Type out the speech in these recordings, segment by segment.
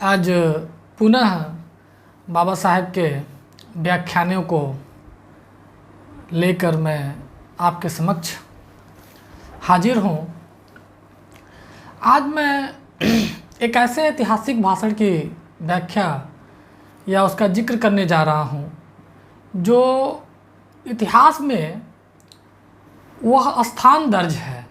आज पुनः बाबा साहेब के व्याख्यानों को लेकर मैं आपके समक्ष हाजिर हूँ। आज मैं एक ऐसे ऐतिहासिक भाषण की व्याख्या या उसका जिक्र करने जा रहा हूँ जो इतिहास में वह स्थान दर्ज है।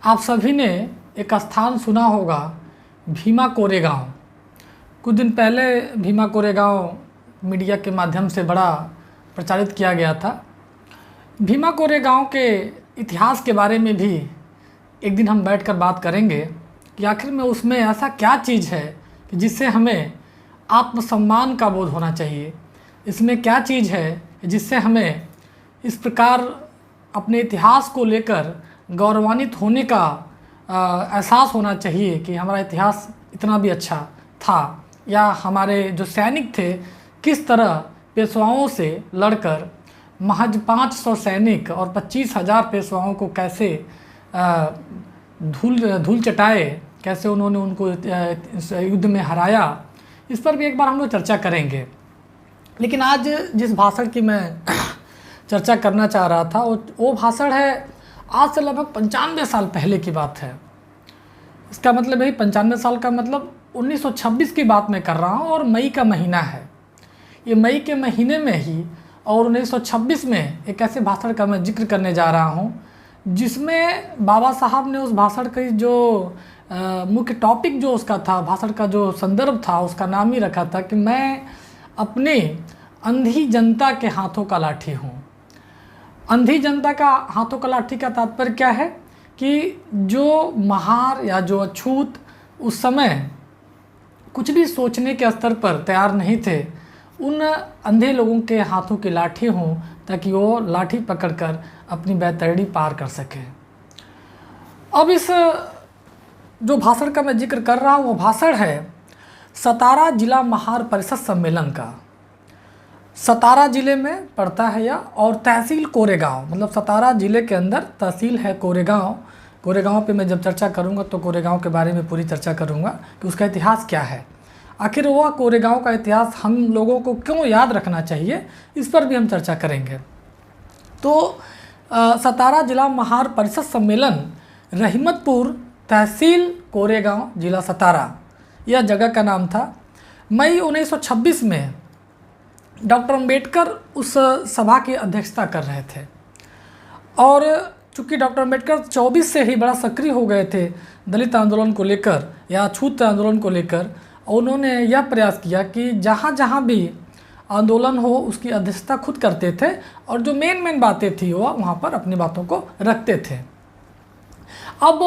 आप सभी ने एक स्थान सुना होगा, भीमा कोरेगांव। कुछ दिन पहले भीमा कोरेगांव मीडिया के माध्यम से बड़ा प्रचारित किया गया था। भीमा कोरेगांव के इतिहास के बारे में भी एक दिन हम बैठकर बात करेंगे कि आखिर में उसमें ऐसा क्या चीज़ है कि जिससे हमें आत्मसम्मान का बोध होना चाहिए। इसमें क्या चीज़ है जिससे हमें इस प्रकार अपने इतिहास को लेकर गौरवान्वित होने का एहसास होना चाहिए कि हमारा इतिहास इतना भी अच्छा था, या हमारे जो सैनिक थे किस तरह पेशवाओं से लड़कर महज 500 सैनिक और 25,000 पेशवाओं को कैसे धूल चटाए, कैसे उन्होंने उनको युद्ध में हराया। इस पर भी एक बार हम लोग चर्चा करेंगे। लेकिन आज जिस भाषण की मैं चर्चा करना चाह रहा था वो भाषण है आज से लगभग 95 साल पहले की बात है। इसका मतलब यही 95 साल का मतलब 1926 की बात मैं कर रहा हूँ और मई का महीना है। ये मई के महीने में ही और 1926 में एक ऐसे भाषण का मैं जिक्र करने जा रहा हूँ जिसमें बाबा साहब ने उस भाषण की जो मुख्य टॉपिक जो उसका था, भाषण का जो संदर्भ था, उसका नाम ही रखा था कि मैं अपने अंधी जनता के हाथों का लाठी हूँ। अंधी जनता का हाथों का लाठी का तात्पर्य क्या है कि जो महार या जो अछूत उस समय कुछ भी सोचने के स्तर पर तैयार नहीं थे, उन अंधे लोगों के हाथों की लाठी हों ताकि वो लाठी पकड़कर अपनी बैतरणी पार कर सकें। अब इस जो भाषण का मैं जिक्र कर रहा हूँ वो भाषण है सतारा जिला महार परिषद सम्मेलन का। सतारा ज़िले में पड़ता है यह, और तहसील कोरेगांव, मतलब सतारा ज़िले के अंदर तहसील है कोरेगांव। कोरेगांव पे मैं जब चर्चा करूंगा तो कोरेगांव के बारे में पूरी चर्चा करूंगा कि उसका इतिहास क्या है, आखिर वह कोरेगांव का इतिहास हम लोगों को क्यों याद रखना चाहिए, इस पर भी हम चर्चा करेंगे। तो सतारा जिला महार परिषद सम्मेलन रहीमतपुर तहसील कोरेगांव जिला सतारा, यह जगह का नाम था। मई 1926 में डॉक्टर अंबेडकर उस सभा की अध्यक्षता कर रहे थे और चूँकि डॉक्टर अंबेडकर 24 से ही बड़ा सक्रिय हो गए थे दलित आंदोलन को लेकर या छूत आंदोलन को लेकर, और उन्होंने यह प्रयास किया कि जहाँ जहाँ भी आंदोलन हो उसकी अध्यक्षता खुद करते थे और जो मेन बातें थी वह वहाँ पर अपनी बातों को रखते थे। अब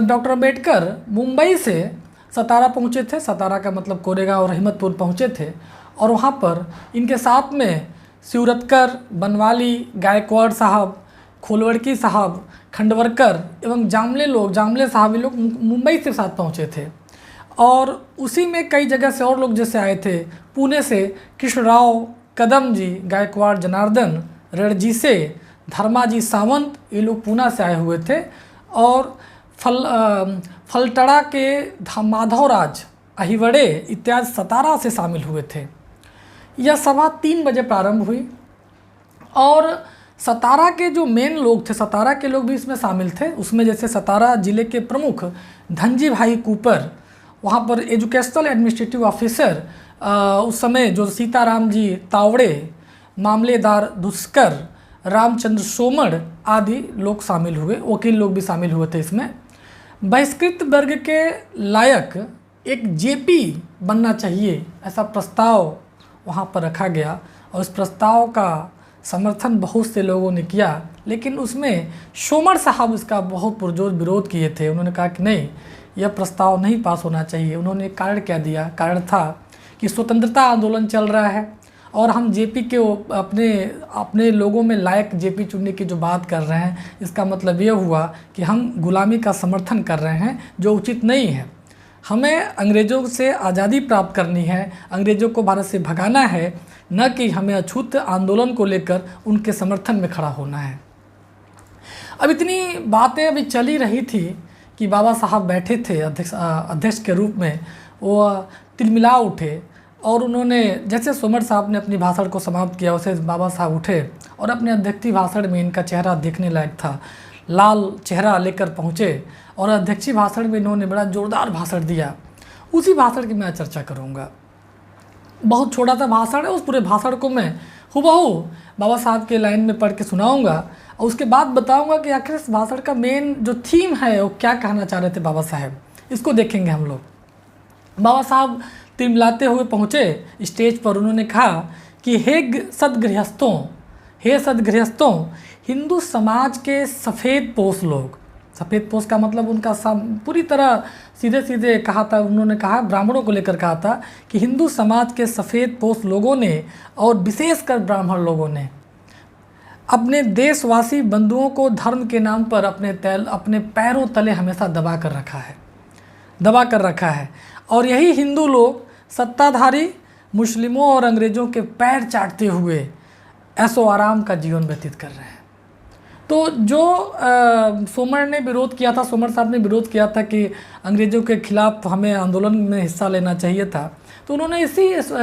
डॉक्टर अंबेडकर मुंबई से सतारा पहुँचे थे, सतारा का मतलब कोरेगांव और रहीमतपुर पहुँचे थे, और वहाँ पर इनके साथ में शिवरत्कर, बनवाली, गायकवाड़ साहब, खोलवर्की साहब, खंडवरकर एवं जामले साहब, ये लोग मुंबई से साथ पहुँचे थे। और उसी में कई जगह से और लोग जैसे आए थे, पुणे से कृष्णराव कदम जी, गायकवाड़ जनार्दन, रणजीसे, धर्माजी सावंत, ये लोग पूना से आए हुए थे। और फलटड़ा के माधवराज अहिवड़े इत्यादि सतारा से शामिल हुए थे। यह सभा 3 बजे प्रारंभ हुई और सतारा के जो मेन लोग थे, सतारा के लोग भी इसमें शामिल थे। उसमें जैसे सतारा ज़िले के प्रमुख धनजी भाई कूपर, वहाँ पर एजुकेशनल एडमिनिस्ट्रेटिव ऑफिसर उस समय जो सीताराम जी तावड़े, मामलेदार दुष्कर, रामचंद्र सोमड़ आदि लोग शामिल हुए, वकील लोग भी शामिल हुए थे इसमें। बहिष्कृत वर्ग के लायक एक जेपी बनना चाहिए, ऐसा प्रस्ताव वहाँ पर रखा गया और इस प्रस्ताव का समर्थन बहुत से लोगों ने किया, लेकिन उसमें सोमड़ साहब इसका बहुत पुरजोर विरोध किए थे। उन्होंने कहा कि नहीं, यह प्रस्ताव नहीं पास होना चाहिए। उन्होंने कारण क्या दिया? कारण था कि स्वतंत्रता आंदोलन चल रहा है और हम जेपी के अपने लोगों में लायक जेपी चुनने की जो बात कर रहे हैं, इसका मतलब ये हुआ कि हम गुलामी का समर्थन कर रहे हैं, जो उचित नहीं है। हमें अंग्रेज़ों से आज़ादी प्राप्त करनी है, अंग्रेज़ों को भारत से भगाना है, न कि हमें अछूत आंदोलन को लेकर उनके समर्थन में खड़ा होना है। अब इतनी बातें अभी चल ही रही थी कि बाबा साहब बैठे थे अध्यक्ष के रूप में, वो तिलमिला उठे और उन्होंने, जैसे सोमर साहब ने अपनी भाषण को समाप्त किया, उसे बाबा साहब उठे और अपने अध्यक्षीय भाषण में, इनका चेहरा देखने लायक था, लाल चेहरा लेकर पहुँचे और अध्यक्षीय भाषण में इन्होंने बड़ा ज़ोरदार भाषण दिया। उसी भाषण की मैं चर्चा करूँगा। बहुत छोटा सा भाषण है, उस पूरे भाषण को मैं हूबहू बाबा साहब के लाइन में पढ़ के सुनाऊँगा और उसके बाद बताऊँगा कि आखिर इस भाषण का मेन जो थीम है वो क्या कहना चाह रहे थे बाबा साहब, इसको देखेंगे हम लोग। बाबा साहब तिलमिलाते हुए पहुँचे स्टेज पर। उन्होंने कहा कि हे सदगृहस्थों, हिंदू समाज के सफ़ेद पोश लोग, सफ़ेद पोश का मतलब उनका पूरी तरह सीधे सीधे कहा था, उन्होंने कहा, ब्राह्मणों को लेकर कहा था कि हिंदू समाज के सफ़ेद पोश लोगों ने और विशेषकर ब्राह्मण लोगों ने अपने देशवासी बंधुओं को धर्म के नाम पर अपने पैरों तले हमेशा दबा कर रखा है और यही हिंदू लोग सत्ताधारी मुस्लिमों और अंग्रेज़ों के पैर चाटते हुए ऐशो आराम का जीवन व्यतीत कर रहे हैं। तो जो सोमर ने विरोध किया था, सोमर साहब ने विरोध किया था कि अंग्रेज़ों के खिलाफ हमें आंदोलन में हिस्सा लेना चाहिए था, तो उन्होंने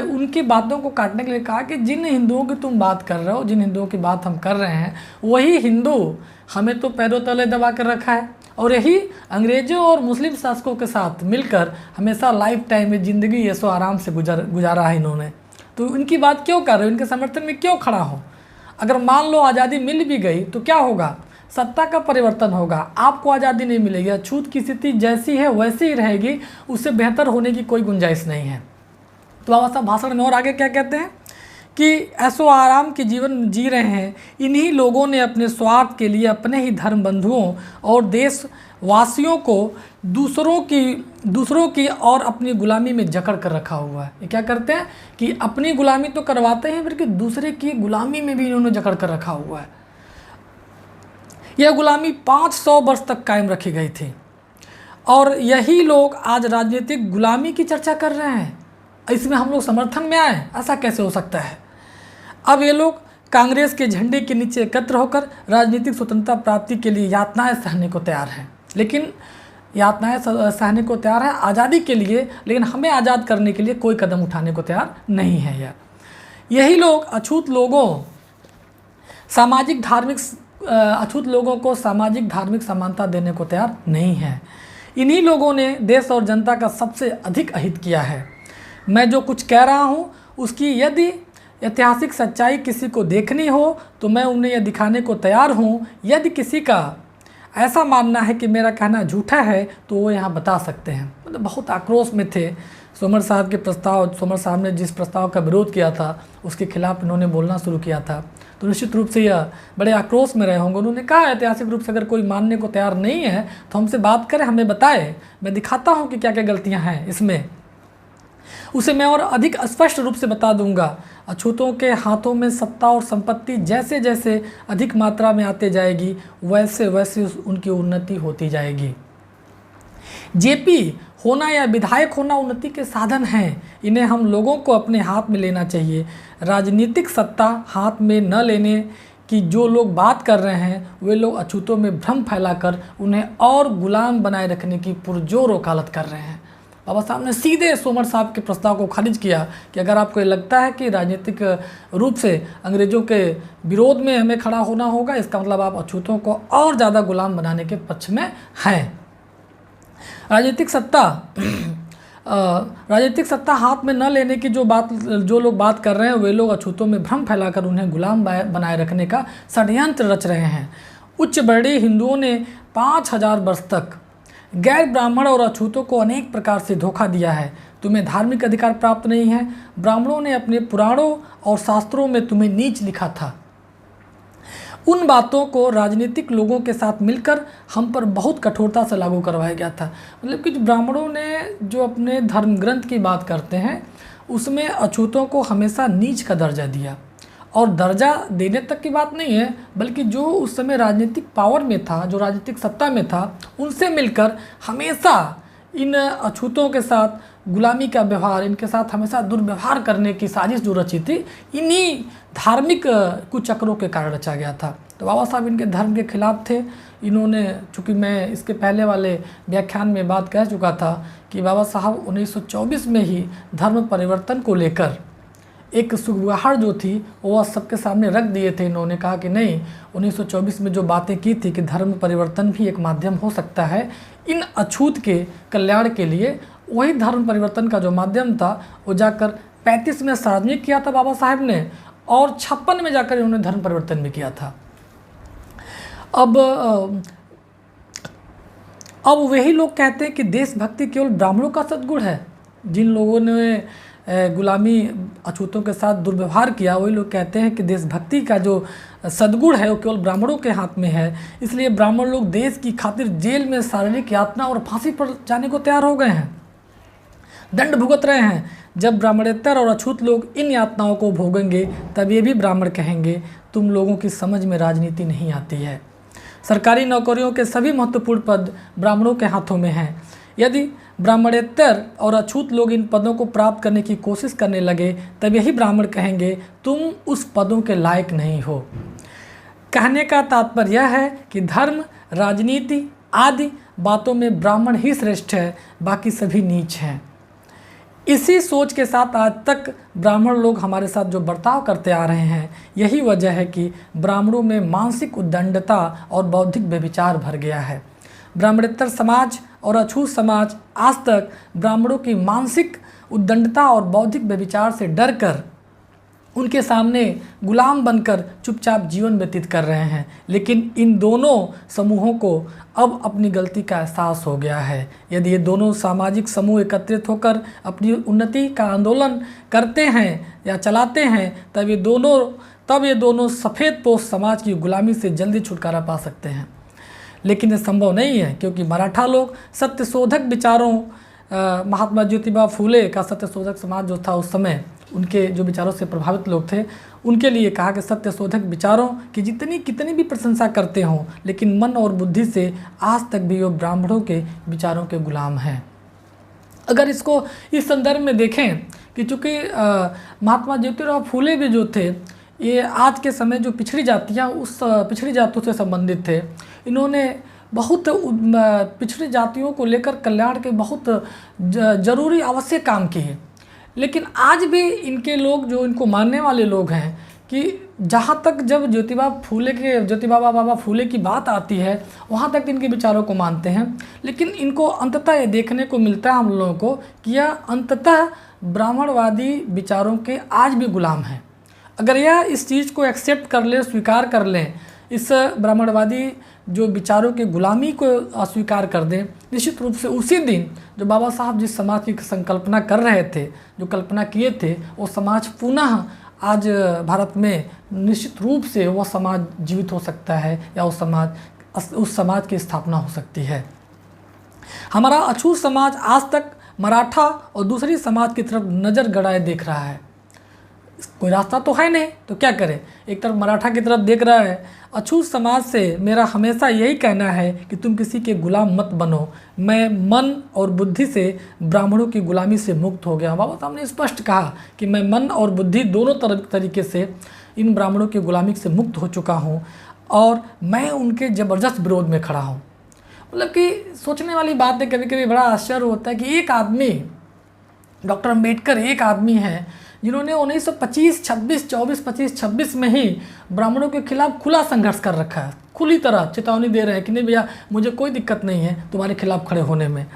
उनकी बातों को काटने के लिए कहा कि जिन हिंदुओं की तुम बात कर रहे हो, जिन हिंदुओं की बात हम कर रहे हैं, वही हिंदू हमें तो पैरों तले दबा कर रखा है और यही अंग्रेज़ों और मुस्लिम शासकों के साथ मिलकर हमेशा लाइफ टाइम में ज़िंदगी ऐशो आराम से गुजारा है इन्होंने। तो उनकी बात क्यों कर रहे हो, इनके समर्थन में क्यों खड़ा हो? अगर मान लो आज़ादी मिल भी गई तो क्या होगा? सत्ता का परिवर्तन होगा, आपको आज़ादी नहीं मिलेगी, अछूत की स्थिति जैसी है वैसी ही रहेगी, उससे बेहतर होने की कोई गुंजाइश नहीं है। तो बाबा साहब भाषण में और आगे क्या कहते हैं कि ऐशो आराम के जीवन जी रहे हैं इन्हीं लोगों ने अपने स्वार्थ के लिए अपने ही धर्म बंधुओं और देशवासियों को दूसरों की और अपनी गुलामी में जकड़ कर रखा हुआ है। ये क्या करते हैं कि अपनी गुलामी तो करवाते हैं, बल्कि दूसरे की गुलामी में भी इन्होंने जकड़ कर रखा हुआ है। यह गुलामी 500 वर्ष तक कायम रखी गई थी और यही लोग आज राजनीतिक गुलामी की चर्चा कर रहे हैं। इसमें हम लोग समर्थन में आए, ऐसा कैसे हो सकता है? अब ये लोग कांग्रेस के झंडे के नीचे एकत्र होकर राजनीतिक स्वतंत्रता प्राप्ति के लिए यातनाएं सहने को तैयार हैं, लेकिन यातनाएं सहने को तैयार है आज़ादी के लिए, लेकिन हमें आज़ाद करने के लिए कोई कदम उठाने को तैयार नहीं है यार। यही लोग अछूत लोगों को सामाजिक धार्मिक समानता देने को तैयार नहीं है। इन्हीं लोगों ने देश और जनता का सबसे अधिक अहित किया है। मैं जो कुछ कह रहा हूँ उसकी यदि ऐतिहासिक सच्चाई किसी को देखनी हो तो मैं उन्हें यह दिखाने को तैयार हूँ। यदि किसी का ऐसा मानना है कि मेरा कहना झूठा है तो वो यहाँ बता सकते हैं। मतलब बहुत आक्रोश में थे सोमर साहब के प्रस्ताव, सोमर साहब ने जिस प्रस्ताव का विरोध किया था उसके खिलाफ इन्होंने बोलना शुरू किया था, तो निश्चित रूप से यह बड़े आक्रोश में रहे होंगे। उन्होंने कहा ऐतिहासिक रूप से अगर कोई मानने को तैयार नहीं है तो हमसे बात करें, हमें बताए, मैं दिखाता हूँ कि क्या क्या गलतियाँ हैं इसमें, उसे मैं और अधिक स्पष्ट रूप से बता दूंगा। अछूतों के हाथों में सत्ता और संपत्ति जैसे जैसे अधिक मात्रा में आते जाएगी वैसे वैसे उनकी उन्नति होती जाएगी। जेपी होना या विधायक होना उन्नति के साधन हैं, इन्हें हम लोगों को अपने हाथ में लेना चाहिए। राजनीतिक सत्ता हाथ में न लेने की जो लोग बात कर रहे हैं वे लोग अछूतों में भ्रम फैलाकर उन्हें और गुलाम बनाए रखने की पुरजोर वकालत कर रहे हैं। बाबा साहब ने सीधे सोमर साहब के प्रस्ताव को खारिज किया कि अगर आपको ये लगता है कि राजनीतिक रूप से अंग्रेज़ों के विरोध में हमें खड़ा होना होगा, इसका मतलब आप अछूतों को और ज़्यादा गुलाम बनाने के पक्ष में हैं। राजनीतिक सत्ता हाथ में न लेने की जो लोग बात कर रहे हैं वे लोग अछूतों में भ्रम फैलाकर उन्हें गुलाम बनाए रखने का षड्यंत्र रच रहे हैं। उच्च वर्णीय हिंदुओं ने 5000 वर्ष तक गैर ब्राह्मण और अछूतों को अनेक प्रकार से धोखा दिया है। तुम्हें धार्मिक अधिकार प्राप्त नहीं है। ब्राह्मणों ने अपने पुराणों और शास्त्रों में तुम्हें नीच लिखा था। उन बातों को राजनीतिक लोगों के साथ मिलकर हम पर बहुत कठोरता से लागू करवाया गया था। मतलब कि ब्राह्मणों ने जो अपने धर्म ग्रंथ की बात करते हैं उसमें अछूतों को हमेशा नीच का दर्जा दिया, और दर्जा देने तक की बात नहीं है बल्कि जो उस समय राजनीतिक पावर में था, जो राजनीतिक सत्ता में था, उनसे मिलकर हमेशा इन अछूतों के साथ गुलामी का व्यवहार, इनके साथ हमेशा दुर्व्यवहार करने की साजिश जो रची थी इन्हीं धार्मिक कुचक्रों के कारण रचा गया था। तो बाबा साहब इनके धर्म के खिलाफ थे, इन्होंने, चूँकि मैं इसके पहले वाले व्याख्यान में बात कह चुका था कि बाबा साहब 1924 में ही धर्म परिवर्तन को लेकर एक सुगबुगाहट जो थी वो सबके सामने रख दिए थे। इन्होंने कहा कि नहीं, 1924 में जो बातें की थी कि धर्म परिवर्तन भी एक माध्यम हो सकता है इन अछूत के कल्याण के लिए, वही धर्म परिवर्तन का जो माध्यम था वो जाकर 35 में सार्वजनिक किया था बाबा साहब ने, और 56 में जाकर इन्होंने धर्म परिवर्तन भी किया था। अब वही लोग कहते हैं कि देशभक्ति केवल ब्राह्मणों का सद्गुण है। जिन लोगों ने गुलामी अछूतों के साथ दुर्व्यवहार किया, वही लोग कहते हैं कि देशभक्ति का जो सद्गुण है वो केवल ब्राह्मणों के हाथ में है, इसलिए ब्राह्मण लोग देश की खातिर जेल में शारीरिक यातना और फांसी पर जाने को तैयार हो गए हैं, दंड भुगत रहे हैं। जब ब्राह्मणेतर और अछूत लोग इन यातनाओं को भोगेंगे तब ये भी ब्राह्मण कहेंगे तुम लोगों की समझ में राजनीति नहीं आती है। सरकारी नौकरियों के सभी महत्वपूर्ण पद ब्राह्मणों के हाथों में हैं। यदि ब्राह्मणेतर और अछूत लोग इन पदों को प्राप्त करने की कोशिश करने लगे तब यही ब्राह्मण कहेंगे तुम उस पदों के लायक नहीं हो। कहने का तात्पर्य यह है कि धर्म, राजनीति आदि बातों में ब्राह्मण ही श्रेष्ठ है, बाकी सभी नीच हैं। इसी सोच के साथ आज तक ब्राह्मण लोग हमारे साथ जो बर्ताव करते आ रहे हैं, यही वजह है कि ब्राह्मणों में मानसिक उद्दंडता और बौद्धिक व्यभिचार भर गया है। ब्राह्मणेतर समाज और अछूत समाज आज तक ब्राह्मणों की मानसिक उद्दंडता और बौद्धिक व्यभिचार से डरकर उनके सामने गुलाम बनकर चुपचाप जीवन व्यतीत कर रहे हैं, लेकिन इन दोनों समूहों को अब अपनी गलती का एहसास हो गया है। यदि ये दोनों सामाजिक समूह एकत्रित होकर अपनी उन्नति का आंदोलन करते हैं या चलाते हैं तब ये दोनों सफ़ेद पोश समाज की गुलामी से जल्दी छुटकारा पा सकते हैं। लेकिन ये संभव नहीं है, क्योंकि मराठा लोग सत्यशोधक विचारों, महात्मा ज्योतिबा फूले का सत्यशोधक समाज जो था उस समय, उनके जो विचारों से प्रभावित लोग थे, उनके लिए कहा कि सत्यशोधक विचारों की कितनी भी प्रशंसा करते हों, लेकिन मन और बुद्धि से आज तक भी वो ब्राह्मणों के विचारों के गुलाम हैं। अगर इसको इस संदर्भ में देखें कि चूँकि महात्मा ज्योतिराव फूले भी जो थे, ये आज के समय जो पिछड़ी जातियाँ उस पिछड़ी जातियों से संबंधित थे। इन्होंने बहुत पिछड़ी जातियों को लेकर कल्याण के बहुत ज़रूरी आवश्यक काम किए, लेकिन आज भी इनके लोग जो इनको मानने वाले लोग हैं कि जहाँ तक जब ज्योतिबा बाबा फूले की बात आती है वहाँ तक इनके विचारों को मानते हैं, लेकिन इनको अंततः ये देखने को मिलता है हम लोगों को कि यह अंततः ब्राह्मणवादी विचारों के आज भी गुलाम हैं। अगर यह इस चीज़ को एक्सेप्ट कर ले, स्वीकार कर लें, इस ब्राह्मणवादी जो विचारों के गुलामी को अस्वीकार कर दें, निश्चित रूप से उसी दिन जो बाबा साहब जिस समाज की संकल्पना कर रहे थे, जो कल्पना किए थे, वो समाज पुनः आज भारत में निश्चित रूप से वह समाज जीवित हो सकता है या उस समाज की स्थापना हो सकती है। हमारा अछूत समाज आज तक मराठा और दूसरी समाज की तरफ नज़र गड़ाए देख रहा है। कोई रास्ता तो है नहीं, तो क्या करें, एक तरफ मराठा की तरफ देख रहा है। अछूत समाज से मेरा हमेशा यही कहना है कि तुम किसी के गुलाम मत बनो। मैं मन और बुद्धि से ब्राह्मणों की गुलामी से मुक्त हो गया। बाबा साहब ने स्पष्ट कहा कि मैं मन और बुद्धि दोनों तरीके से इन ब्राह्मणों की गुलामी से मुक्त हो चुका हूँ और मैं उनके ज़बरदस्त विरोध में खड़ा हूँ। मतलब कि सोचने वाली बात है, कभी कभी बड़ा आश्चर्य होता है कि एक आदमी, डॉक्टर अम्बेडकर एक आदमी है जिन्होंने 1925, 26, 24, 25, 26 में ही ब्राह्मणों के खिलाफ खुला संघर्ष कर रखा है, खुली तरह चेतावनी दे रहे हैं कि नहीं भैया मुझे कोई दिक्कत नहीं है तुम्हारे खिलाफ खड़े होने में,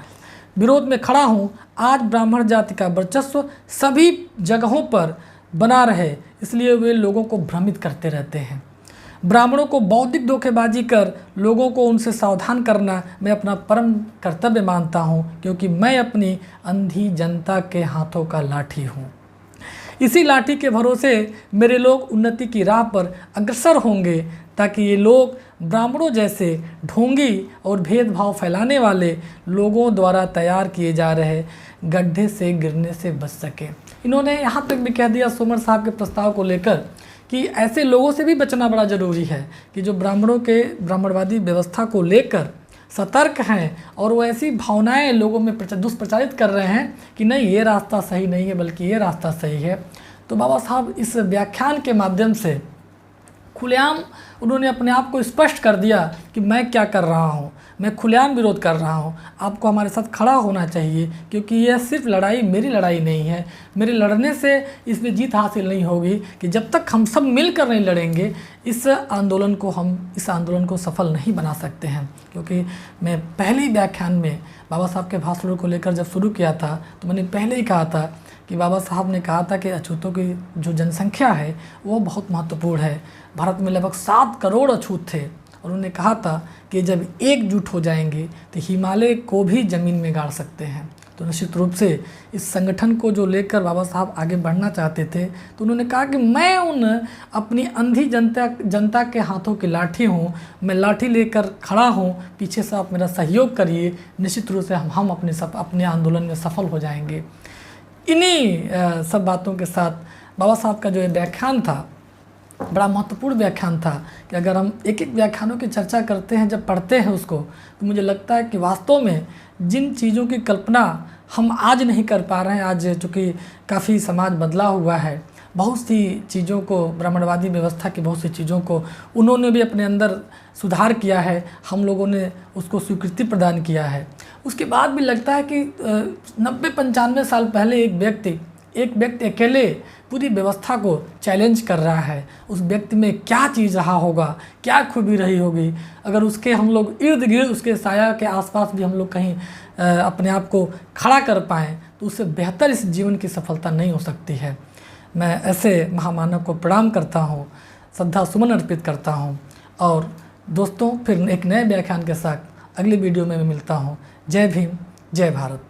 विरोध में खड़ा हूँ। आज ब्राह्मण जाति का वर्चस्व सभी जगहों पर बना रहे, इसलिए वे लोगों को भ्रमित करते रहते हैं। ब्राह्मणों को बौद्धिक धोखेबाजी कर लोगों को उनसे सावधान करना मैं अपना परम कर्तव्य मानता हूँ, क्योंकि मैं अपनी अंधी जनता के हाथों का लाठी हूँ। इसी लाठी के भरोसे मेरे लोग उन्नति की राह पर अग्रसर होंगे, ताकि ये लोग ब्राह्मणों जैसे ढोंगी और भेदभाव फैलाने वाले लोगों द्वारा तैयार किए जा रहे गड्ढे से गिरने से बच सकें। इन्होंने यहाँ तक भी कह दिया सोमर साहब के प्रस्ताव को लेकर कि ऐसे लोगों से भी बचना बड़ा ज़रूरी है कि जो ब्राह्मणों के ब्राह्मणवादी व्यवस्था को लेकर सतर्क हैं और वो ऐसी भावनाएं लोगों में दुष्प्रचारित कर रहे हैं कि नहीं ये रास्ता सही नहीं है बल्कि ये रास्ता सही है। तो बाबा साहब इस व्याख्यान के माध्यम से खुलेआम उन्होंने अपने आप को स्पष्ट कर दिया कि मैं क्या कर रहा हूँ, मैं खुलेआम विरोध कर रहा हूँ, आपको हमारे साथ खड़ा होना चाहिए, क्योंकि यह सिर्फ लड़ाई मेरी लड़ाई नहीं है, मेरे लड़ने से इसमें जीत हासिल नहीं होगी कि जब तक हम सब मिलकर नहीं लड़ेंगे इस आंदोलन को सफल नहीं बना सकते हैं। क्योंकि मैं पहले ही व्याख्यान में बाबा साहब के भाषणों को लेकर जब शुरू किया था तो मैंने पहले ही कहा था कि बाबा साहब ने कहा था कि अछूतों की जो जनसंख्या है वो बहुत महत्वपूर्ण है। भारत में लगभग 7 करोड़ अछूत थे और उन्होंने कहा था कि जब एकजुट हो जाएंगे तो हिमालय को भी ज़मीन में गाड़ सकते हैं। तो निश्चित रूप से इस संगठन को जो लेकर बाबा साहब आगे बढ़ना चाहते थे तो उन्होंने कहा कि मैं उन अपनी अंधी जनता के हाथों की लाठी हूँ, मैं लाठी लेकर खड़ा हूँ, पीछे से आप मेरा सहयोग करिए, निश्चित रूप से हम अपने आंदोलन में सफल हो जाएंगे। इन्हीं सब बातों के साथ बाबा साहब का जो ये व्याख्यान था बड़ा महत्वपूर्ण व्याख्यान था कि अगर हम एक एक व्याख्यानों की चर्चा करते हैं, जब पढ़ते हैं उसको, तो मुझे लगता है कि वास्तव में जिन चीज़ों की कल्पना हम आज नहीं कर पा रहे हैं, आज चूँकि काफ़ी समाज बदला हुआ है, बहुत सी चीज़ों को, ब्राह्मणवादी व्यवस्था की बहुत सी चीज़ों को उन्होंने भी अपने अंदर सुधार किया है, हम लोगों ने उसको स्वीकृति प्रदान किया है। उसके बाद भी लगता है कि 90-95 साल पहले एक व्यक्ति अकेले पूरी व्यवस्था को चैलेंज कर रहा है। उस व्यक्ति में क्या चीज़ रहा होगा, क्या खूबी रही होगी, अगर उसके हम लोग इर्द गिर्द उसके साया के आसपास भी हम लोग कहीं अपने आप को खड़ा कर पाएँ तो उससे बेहतर इस जीवन की सफलता नहीं हो सकती है। मैं ऐसे महामानव को प्रणाम करता हूँ, श्रद्धा सुमन अर्पित करता हूँ और दोस्तों फिर एक नए व्याख्यान के साथ अगली वीडियो में मैं मिलता हूँ। जय भीम, जय भारत।